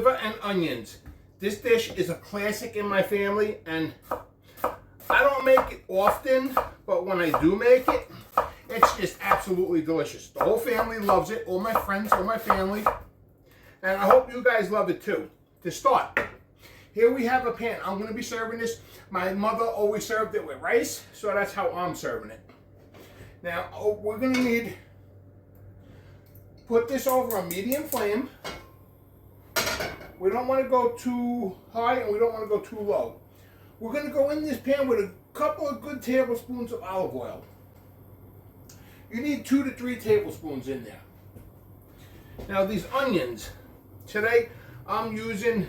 liver and onions. This dish is a classic in my family, and I don't make it often, but when I do make it, it's just absolutely delicious. The whole family loves it, all my friends, all my family, and I hope you guys love it too. To start, here we have a pan. I'm going to be serving this. My mother always served it with rice, so that's how I'm serving it. Now, we're going to need, put this over a medium flame. We don't want to go too high and we don't want to go too low. We're going to go in this pan with a couple of good tablespoons of olive oil. You need 2 to 3 tablespoons in there. Now these onions, today I'm using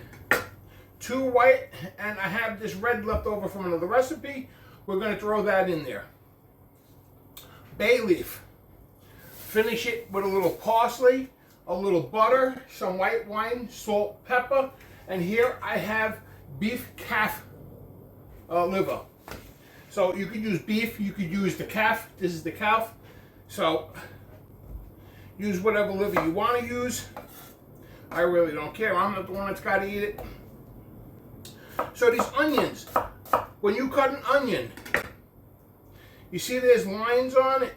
2 white and I have this red left over from another recipe. We're going to throw that in there. Bay leaf. Finish it with a little parsley, a little butter, some white wine, salt, pepper, and here I have beef calf liver. So you could use beef, you could use the calf. This is the calf. So use whatever liver you want to use. I really don't care. I'm not the one that's got to eat it. So these onions, when you cut an onion, you see there's lines on it.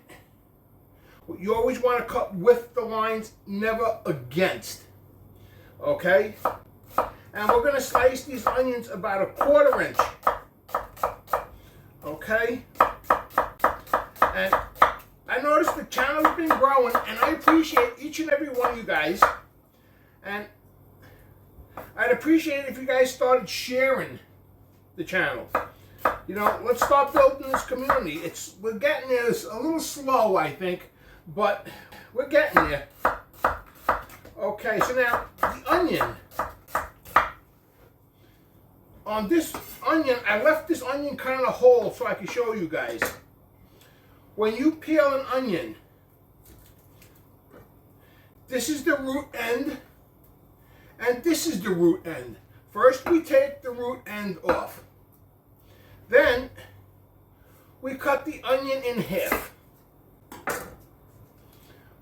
You always want to cut with the lines, never against. Okay? And we're going to slice these onions about 1/4 inch. Okay? And I noticed the channel's been growing, and I appreciate each and every one of you guys. And I'd appreciate it if you guys started sharing the channel. You know, let's start building this community. We're getting there. It's a little slow, I think, but we're getting there. Okay, so now the onion. On this onion, I left this onion kind of whole so I can show you guys. When you peel an onion, this is the root end, and this is the root end. First, we take the root end off. Then, we cut the onion in half.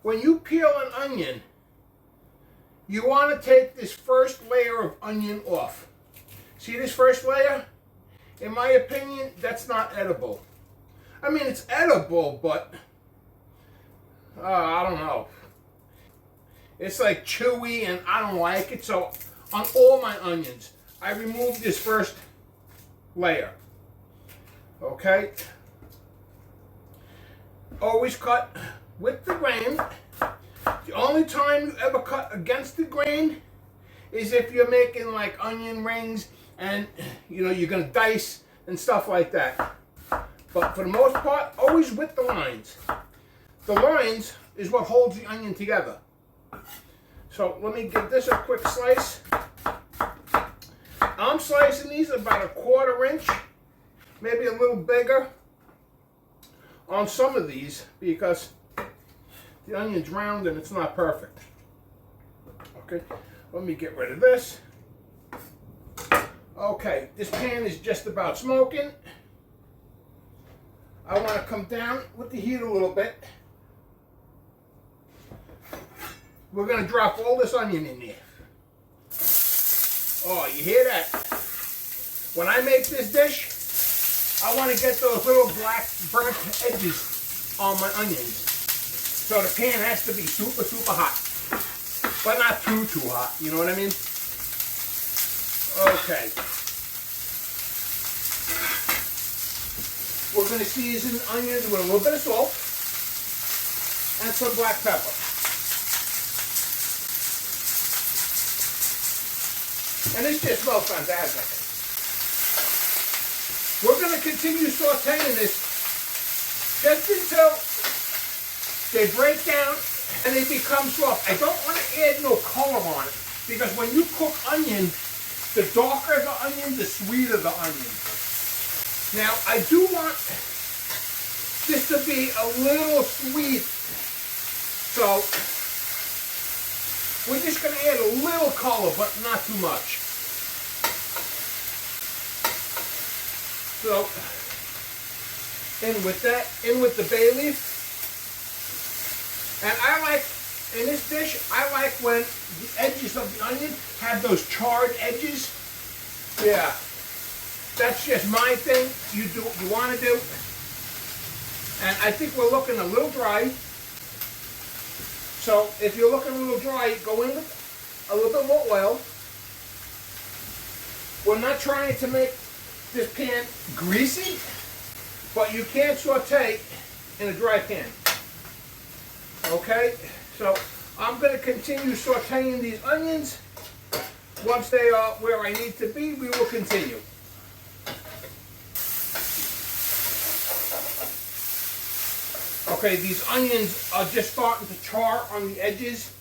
When you peel an onion, you want to take this first layer of onion off. See this first layer? In my opinion, that's not edible. I mean, it's edible, but I don't know. It's like chewy and I don't like it. So on all my onions, I remove this first layer. Okay? Always cut with the grain. The only time you ever cut against the grain is if you're making like onion rings and you know you're going to dice and stuff like that. But for the most part, always with the lines. The lines is what holds the onion together. So let me give this a quick slice. I'm slicing these about 1/4 inch, maybe a little bigger on some of these because the onion's round and it's not perfect. Okay, let me get rid of this. Okay, this pan is just about smoking. I want to come down with the heat a little bit. We're going to drop all this onion in there. Oh, you hear that? When I make this dish, I want to get those little black burnt edges on my onions. So the pan has to be super, super hot. But not too, too hot. You know what I mean? Okay. We're going to season onions with a little bit of salt and some black pepper. And this just smells fantastic. We're going to continue sauteing this just until they break down and they become soft. I don't want to add no color on it because when you cook onion, the darker the onion, the sweeter the onion. Now, I do want this to be a little sweet, so we're just going to add a little color, but not too much. So, in with that, in with the bay leaf. And I like In this dish, I like when the edges of the onion have those charred edges. Yeah, that's just my thing. You do what you want to do. And I think we're looking a little dry. So if you're looking a little dry, go in with a little bit more oil. We're not trying to make this pan greasy, but you can't saute in a dry pan. Okay, so I'm going to continue sauteing these onions. Once they are where I need to be, we will continue. Okay, these onions are just starting to char on the edges,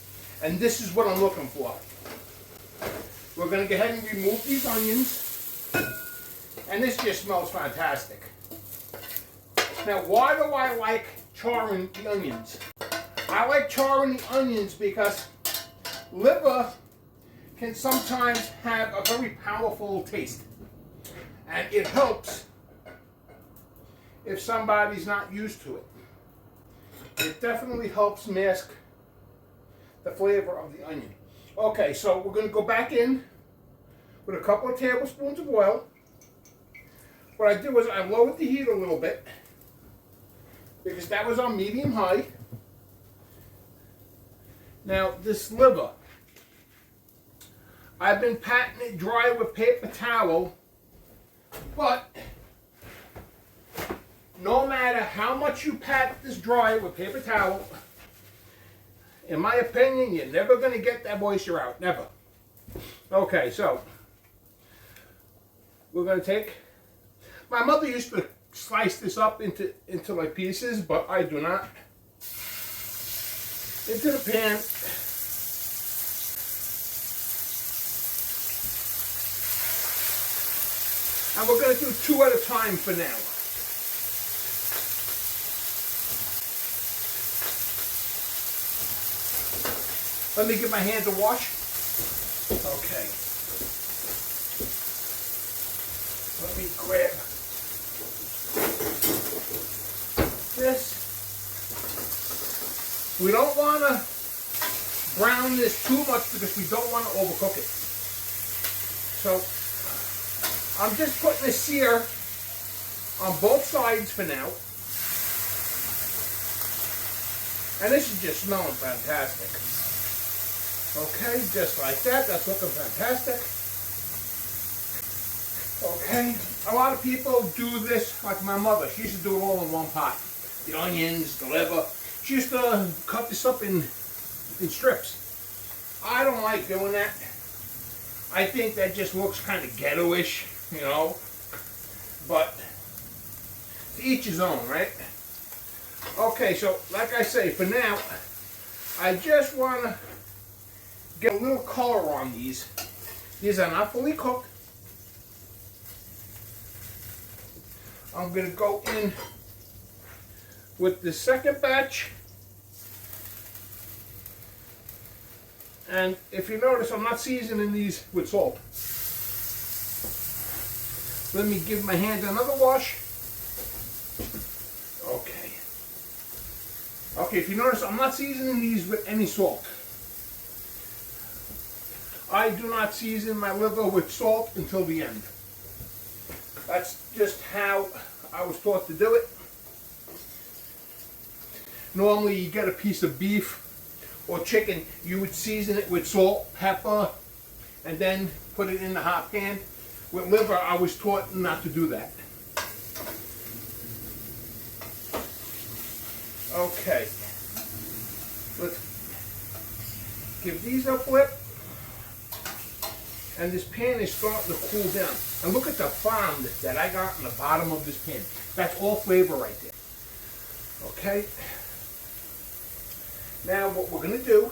and this is what I'm looking for. We're going to go ahead and remove these onions, and this just smells fantastic. Now, why do I like charring the onions? I like charring the onions because liver can sometimes have a very powerful taste, and it helps if somebody's not used to it. It definitely helps mask the flavor of the onion. Okay, so we're going to go back in with a couple of tablespoons of oil. What I did was I lowered the heat a little bit because that was on medium high. Now this liver, I've been patting it dry with paper towel, but no matter how much you pat this dry with paper towel, in my opinion, you're never going to get that moisture out. Never. Okay, so we're going to take, my mother used to slice this up into like pieces, but I do not. Into the pan. And we're going to do 2 at a time for now. Let me give my hands a wash. Okay. Let me grab this. We don't want to brown this too much because we don't want to overcook it. So I'm just putting a sear on both sides for now. And this is just smelling fantastic. Okay, just like that. That's looking fantastic. Okay, a lot of people do this like my mother. She used to do it all in one pot. The onions, the liver. She used to cut this up in strips. I don't like doing that. I think that just looks kind of ghetto-ish, you know. But to each his own, right? Okay, so like I say, for now, I just want to get a little color on these. These are not fully cooked. I'm going to go in with the second batch. And if you notice, I'm not seasoning these with salt. Let me give my hand another wash. Okay. Okay, if you notice, I'm not seasoning these with any salt. I do not season my liver with salt until the end. That's just how I was taught to do it. Normally you get a piece of beef or chicken, you would season it with salt, pepper, and then put it in the hot pan. With liver, I was taught not to do that. Okay. Let's give these a flip. And this pan is starting to cool down. And look at the foam that I got in the bottom of this pan. That's all flavor right there. Okay. Now what we're going to do,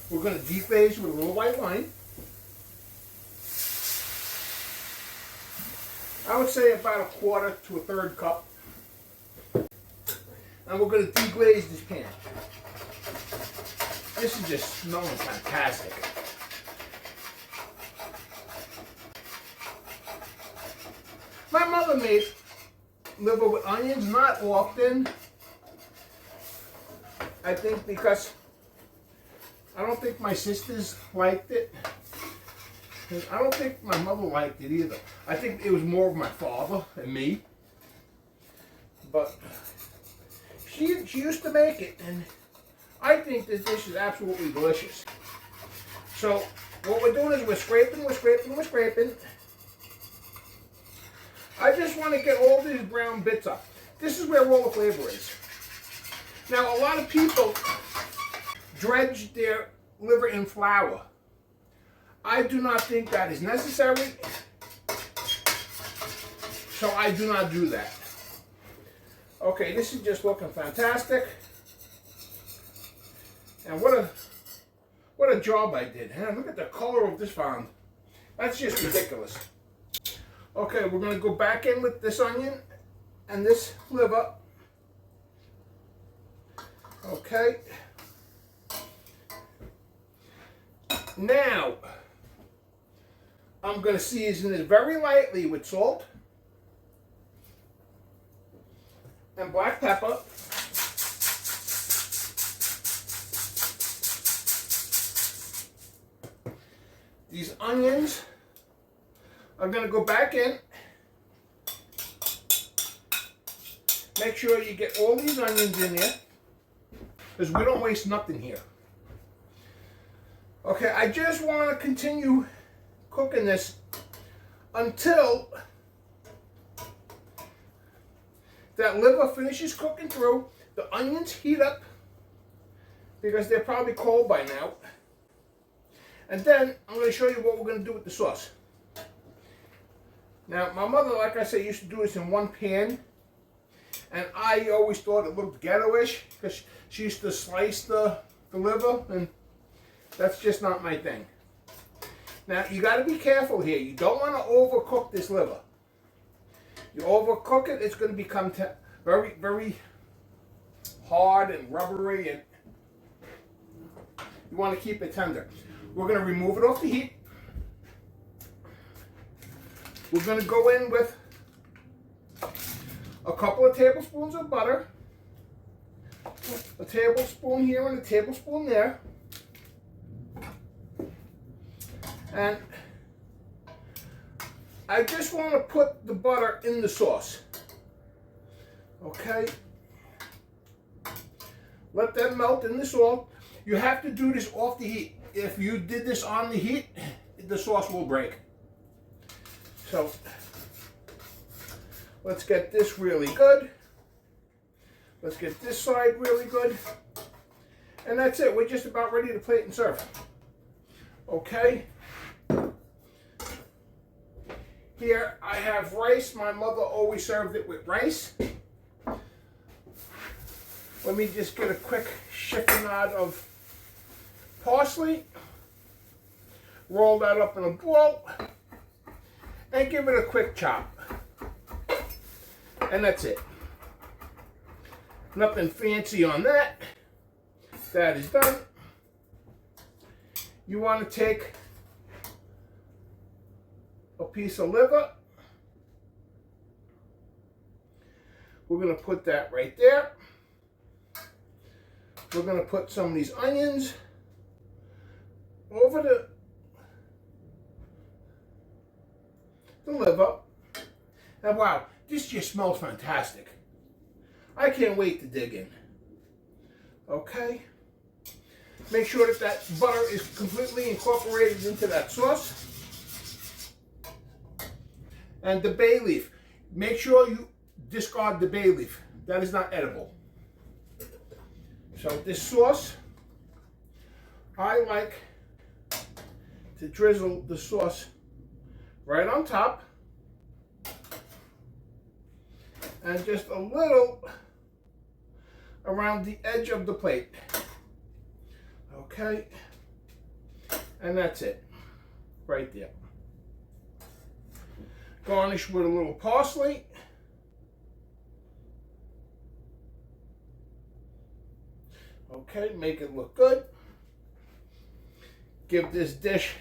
we're going to deglaze with a little white wine. I would say about 1/4 to 1/3 cup. And we're going to deglaze this pan. This is just smelling fantastic. My mother made liver with onions, not often. I think because I don't think my sisters liked it. And I don't think my mother liked it either. I think it was more of my father and me. But she used to make it, and I think this dish is absolutely delicious. So what we're doing is we're scraping. I just want to get all these brown bits up. This is where all the flavor is. Now, a lot of people dredge their liver in flour. I do not think that is necessary, so I do not do that. Okay, this is just looking fantastic. And what a job I did. And look at the color of this pound. That's just ridiculous. Okay, we're going to go back in with this onion and this liver. Okay. Now, I'm going to season it very lightly with salt and black pepper. These onions are going to go back in. Make sure you get all these onions in there, because we don't waste nothing here. Okay, I just want to continue cooking this until that liver finishes cooking through, the onions heat up, because they're probably cold by now. And then I'm going to show you what we're going to do with the sauce. Now, my mother, like I said, used to do this in one pan. And I always thought it looked ghetto-ish, because she used to slice the liver, and that's just not my thing. Now, you got to be careful here. You don't want to overcook this liver. You overcook it, it's going to become very, very hard and rubbery, and you want to keep it tender. We're going to remove it off the heat. We're going to go in with a couple of tablespoons of butter, a tablespoon here and a tablespoon there, and I just want to put the butter in the sauce. Okay, let that melt in the salt. You have to do this off the heat. If you did this on the heat, the sauce will break. So let's get this really good. Let's get this side really good. And that's it. We're just about ready to plate and serve. Okay. Here I have rice. My mother always served it with rice. Let me just get a quick chiffonade of parsley. Roll that up in a ball. And give it a quick chop. And that's it. Nothing fancy on that. That is done. You want to take a piece of liver. We're going to put that right there. We're going to put some of these onions over the liver. And wow, this just smells fantastic. I can't wait to dig in. Okay. Make sure that that butter is completely incorporated into that sauce. And the bay leaf. Make sure you discard the bay leaf. That is not edible. So this sauce, I like to drizzle the sauce right on top. And just a little around the edge of the plate. Okay. And that's it. Right there. Garnish with a little parsley. Okay, make it look good. Give this dish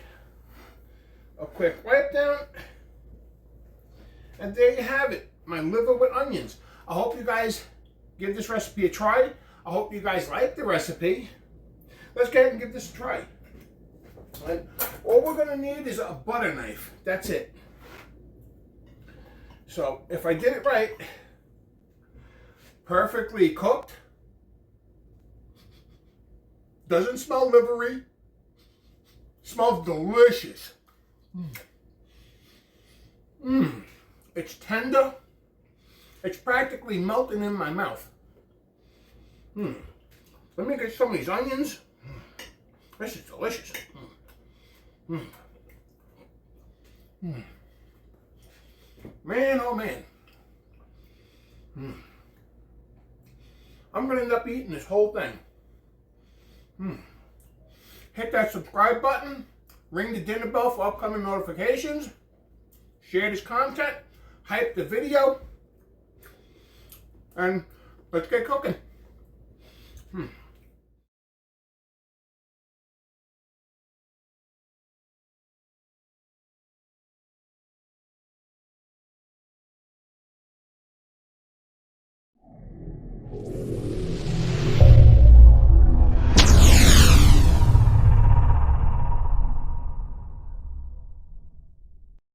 a quick wipe down. And there you have it, my liver with onions. I hope you guys give this recipe a try. I hope you guys like the recipe. Let's go ahead and give this a try. And all we're going to need is a butter knife. That's it. So if I did it right, perfectly cooked, doesn't smell livery, smells delicious. It's tender. It's practically melting in my mouth. Let me get some of these onions. This is delicious. Man, oh man. I'm going to end up eating this whole thing. Hit that subscribe button. Ring the dinner bell for upcoming notifications. Share this content. Hype the video. And let's get cooking.